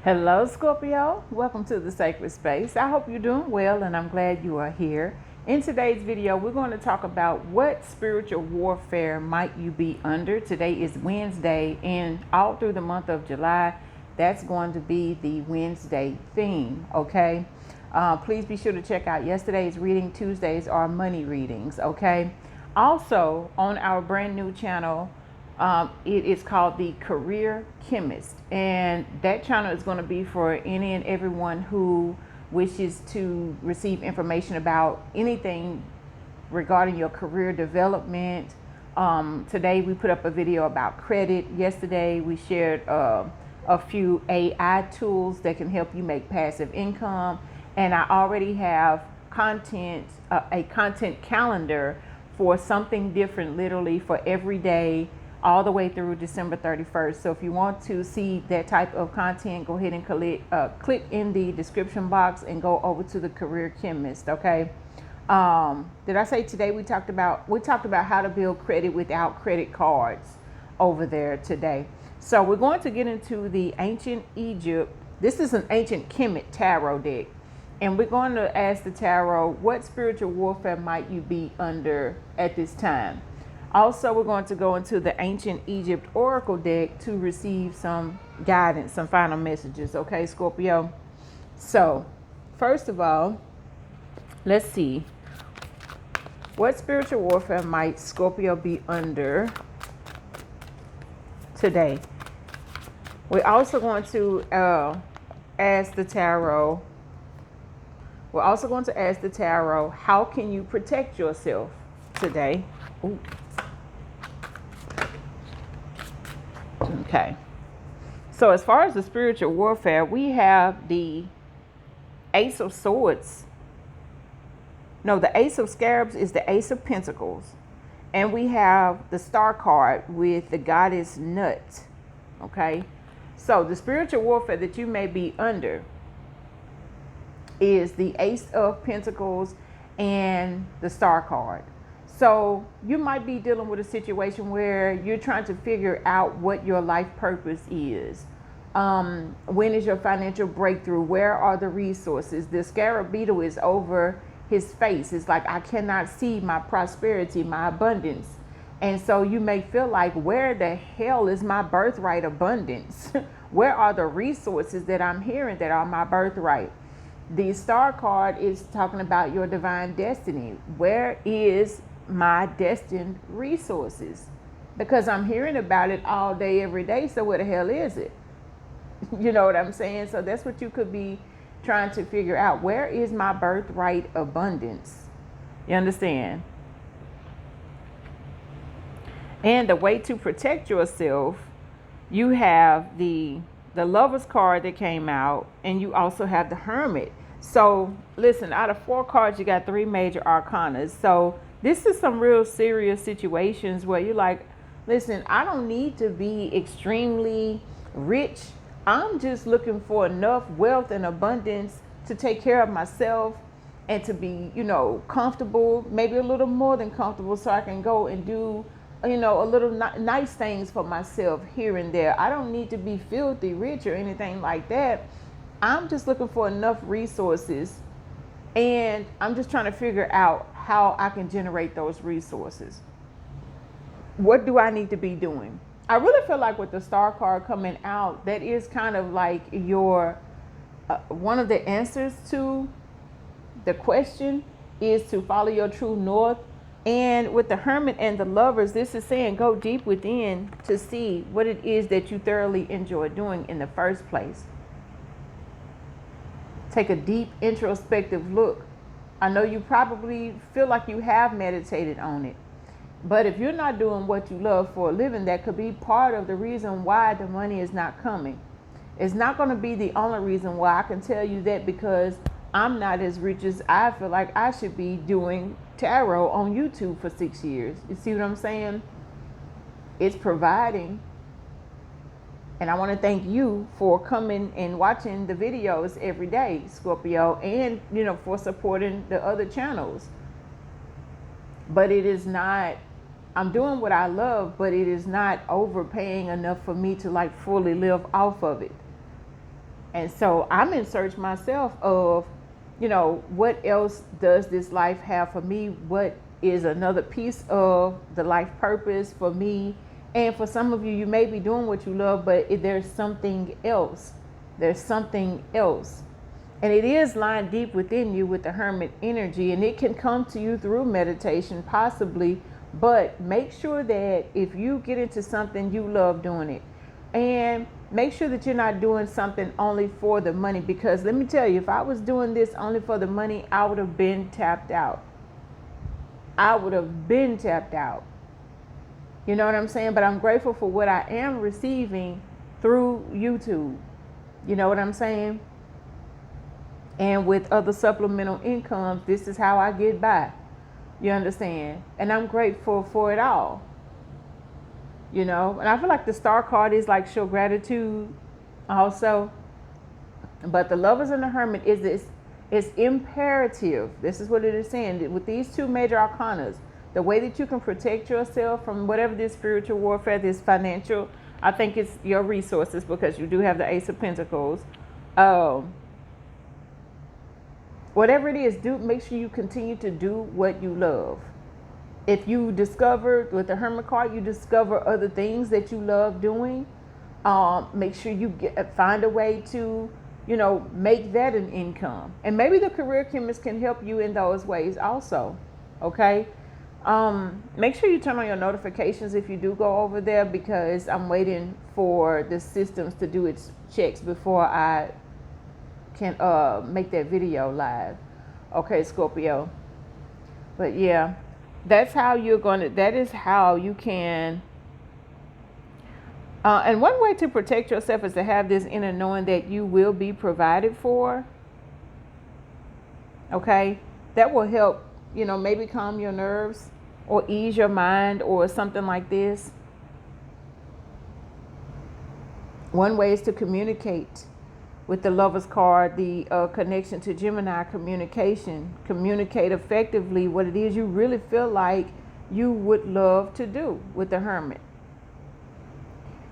Hello, Scorpio. Welcome to the sacred space. I hope you're doing well and I'm glad you are here. In today's video, we're going to talk about what spiritual warfare might you be under. Today is Wednesday, and all through the month of July, that's going to be the Wednesday theme, okay? Please be sure to check out yesterday's reading. Tuesdays are money readings, okay? Also, on our brand new channel, it is called the Career Chemist, and that channel is going to be for any and everyone who wishes to receive information about anything regarding your career development. Today we put up a video about credit. Yesterday we shared a few AI tools that can help you make passive income, and I already have a content calendar for something different, literally for every day, all the way through December 31st. So if you want to see that type of content, go ahead and click in the description box and go over to the Career Chemist, okay? Did I say today we talked about how to build credit without credit cards over there today. So we're going to get into the ancient Egypt. This is an ancient Kemet tarot deck. And we're going to ask the tarot, what spiritual warfare might you be under at this time? Also, we're going to go into the ancient Egypt oracle deck to receive some guidance, some final messages. Okay, Scorpio? So, first of all, let's see. What spiritual warfare might Scorpio be under today? We're also going to ask the tarot. We're also going to ask the tarot, how can you protect yourself today? Ooh. Okay, so as far as the spiritual warfare, we have the Ace of Swords. No, the Ace of Scarabs is the Ace of Pentacles. And we have the Star card with the Goddess Nut. Okay, so the spiritual warfare that you may be under is the Ace of Pentacles and the Star card. So you might be dealing with a situation where you're trying to figure out what your life purpose is. When is your financial breakthrough? Where are the resources? The scarab beetle is over his face. It's like, I cannot see my prosperity, my abundance. And so you may feel like, where the hell is my birthright abundance? Where are the resources that I'm hearing that are my birthright? The Star card is talking about your divine destiny. Where is my destined resources? Because I'm hearing about it all day, every day. So where the hell is it? You know what I'm saying? So that's what you could be trying to figure out. Where is my birthright abundance? You understand? And the way to protect yourself, you have the Lover's card that came out, and you also have the Hermit. So listen, out of 4 cards, you got 3 major arcanas. So this is some real serious situations where you're like, listen, I don't need to be extremely rich. I'm just looking for enough wealth and abundance to take care of myself and to be, comfortable, maybe a little more than comfortable, so I can go and do, a little nice things for myself here and there. I don't need to be filthy rich or anything like that. I'm just looking for enough resources, and I'm just trying to figure out how I can generate those resources. What do I need to be doing? I really feel like with the Star card coming out, that is kind of like your one of the answers to the question is to follow your true north. And with the Hermit and the Lovers, this is saying go deep within to see what it is that you thoroughly enjoy doing in the first place. Take a deep introspective look. I know you probably feel like you have meditated on it, but if you're not doing what you love for a living, that could be part of the reason why the money is not coming. It's not going to be the only reason why. I can tell you that because I'm not as rich as I feel like I should be doing tarot on YouTube for 6 years. You see what I'm saying? It's providing. And I want to thank you for coming and watching the videos every day, Scorpio, and, for supporting the other channels. But it is not, I'm doing what I love, but it is not overpaying enough for me to fully live off of it. And so I'm in search myself of, what else does this life have for me? What is another piece of the life purpose for me? And for some of you, you may be doing what you love, but there's something else. There's something else. And it is lying deep within you with the hermit energy, and it can come to you through meditation, possibly. But make sure that if you get into something, you love doing it. And make sure that you're not doing something only for the money, because let me tell you, if I was doing this only for the money, I would have been tapped out. I would have been tapped out. You know what I'm saying? But I'm grateful for what I am receiving through YouTube. You know what I'm saying? And with other supplemental incomes, this is how I get by. You understand? And I'm grateful for it all. And I feel like the star card is like show gratitude also. But the Lovers and the Hermit is this. It's imperative. This is what it is saying. With these two major arcanas, the way that you can protect yourself from whatever this spiritual warfare, this financial, I think it's your resources, because you do have the Ace of Pentacles. Whatever it is, make sure you continue to do what you love. If you discover with the Hermit card, you discover other things that you love doing, make sure you find a way to, make that an income. And maybe the career chemist can help you in those ways also. Okay. Make sure you turn on your notifications if you do go over there, because I'm waiting for the systems to do its checks before I can make that video live. Okay, Scorpio. But yeah, that is how you can. And one way to protect yourself is to have this inner knowing that you will be provided for. Okay, that will help, maybe calm your nerves or ease your mind or something like this. One way is to communicate with the Lover's card, the connection to Gemini, communication. Communicate effectively what it is you really feel like you would love to do with the Hermit.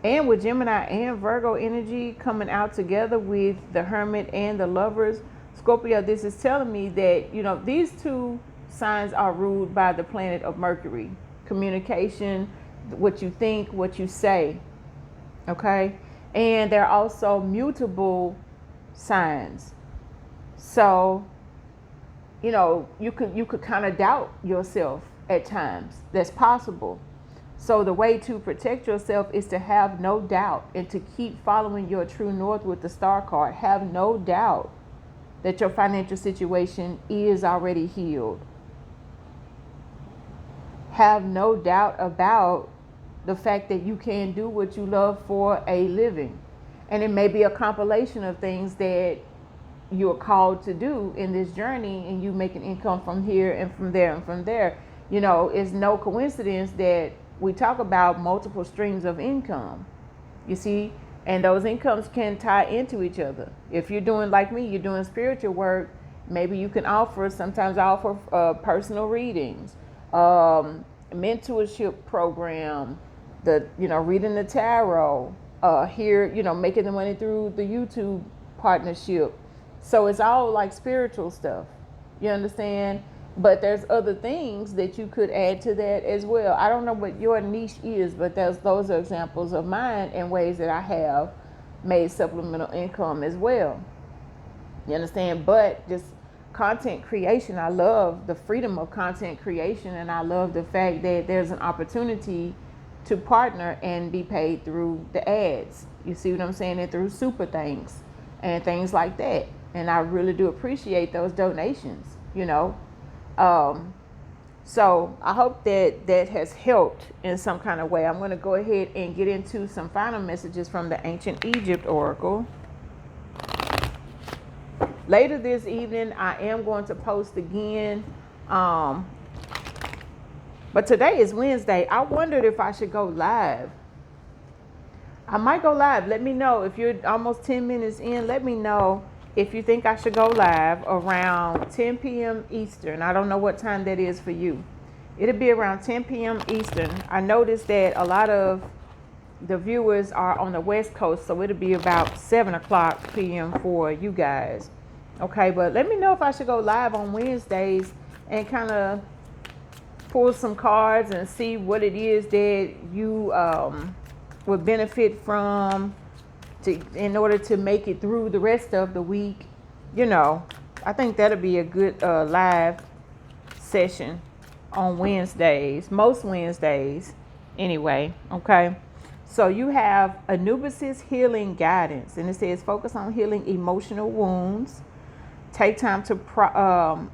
And with Gemini and Virgo energy coming out together with the Hermit and the Lovers, Scorpio, this is telling me that, these two signs are ruled by the planet of Mercury. Communication, what you think, what you say. Okay? And they're also mutable signs. So, you could kind of doubt yourself at times. That's possible. So the way to protect yourself is to have no doubt and to keep following your true north with the star card. Have no doubt that your financial situation is already healed. Have no doubt about the fact that you can do what you love for a living. And it may be a compilation of things that you're called to do in this journey, and you make an income from here and from there and from there. It's no coincidence that we talk about multiple streams of income, you see, and those incomes can tie into each other. If you're doing like me, you're doing spiritual work, maybe you can sometimes offer personal readings, mentorship program, reading the tarot, making the money through the YouTube partnership. So it's all like spiritual stuff. You understand? But there's other things that you could add to that as well. I don't know what your niche is, but those are examples of mine and ways that I have made supplemental income as well. You understand? But just content creation, I love the freedom of content creation, and I love the fact that there's an opportunity to partner and be paid through the ads. You see what I'm saying? And through super things and things like that. And I really do appreciate those donations, So I hope that has helped in some kind of way. I'm going to go ahead and get into some final messages from the Ancient Egypt Oracle. Later this evening, I am going to post again. But today is Wednesday. I wondered if I should go live. I might go live. Let me know if you're almost 10 minutes in. Let me know if you think I should go live around 10 p.m. Eastern. I don't know what time that is for you. It'll be around 10 p.m. Eastern. I noticed that a lot of the viewers are on the West Coast, so it'll be about 7 o'clock p.m. for you guys. Okay, but let me know if I should go live on Wednesdays and kind of pull some cards and see what it is that you would benefit from in order to make it through the rest of the week. You know, I think that'll be a good live session on Wednesdays, most Wednesdays anyway. Okay, so you have Anubis's healing guidance, and it says focus on healing emotional wounds. Take time to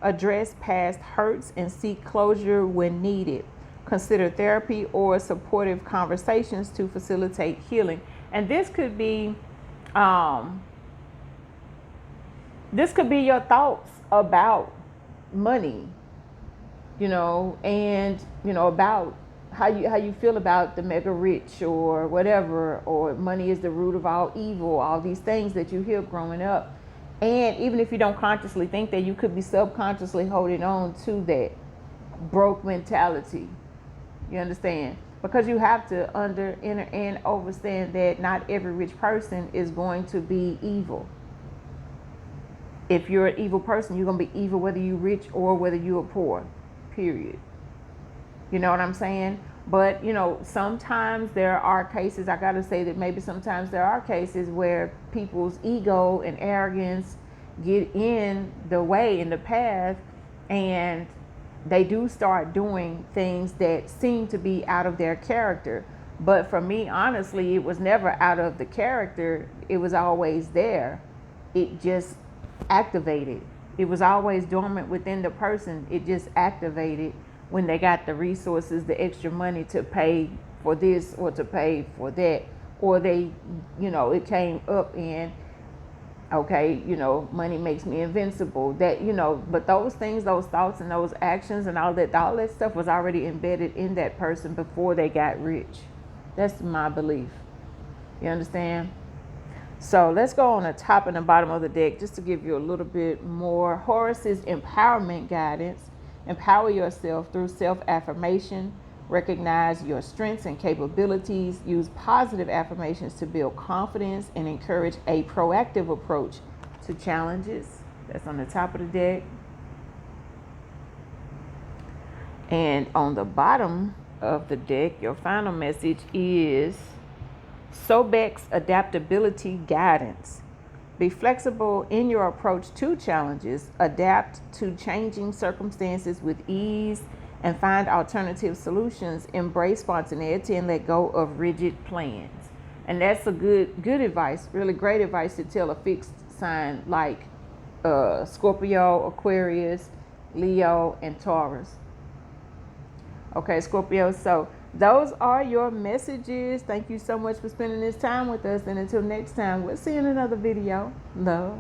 address past hurts and seek closure when needed. Consider therapy or supportive conversations to facilitate healing. And this could be your thoughts about money, you know, and you know about how you feel about the mega rich or whatever, or money is the root of all evil, all these things that you hear growing up. And even if you don't consciously think that, you could be subconsciously holding on to that broke mentality. You understand? Because you have to enter and understand that not every rich person is going to be evil. If you're an evil person, you're going to be evil whether you're rich or whether you're poor, period. You know what I'm saying? But, you know, sometimes there are cases, I got to say that maybe sometimes there are cases where people's ego and arrogance get in the way, in the path, and they do start doing things that seem to be out of their character. But for me, honestly, it was never out of the character. It was always there. It just activated. It was always dormant within the person. It just activated when they got the resources, the extra money to pay for this or to pay for that, or they, you know, it came up in, okay, you know, money makes me invincible, that, you know, but those things, those thoughts and those actions and all that stuff was already embedded in that person before they got rich. That's my belief. You understand? So let's go on the top and the bottom of the deck just to give you a little bit more. Horus's empowerment guidance. Empower yourself through self-affirmation. Recognize your strengths and capabilities. Use positive affirmations to build confidence and encourage a proactive approach to challenges. That's on the top of the deck. And on the bottom of the deck, your final message is Sobek's adaptability guidance. Be flexible in your approach to challenges, adapt to changing circumstances with ease, and find alternative solutions. Embrace spontaneity and let go of rigid plans. And that's a good advice, really great advice to tell a fixed sign like Scorpio, Aquarius, Leo, and Taurus. Okay, Scorpio, so those are your messages. Thank you so much for spending this time with us. And until next time, we'll see you in another video. Love.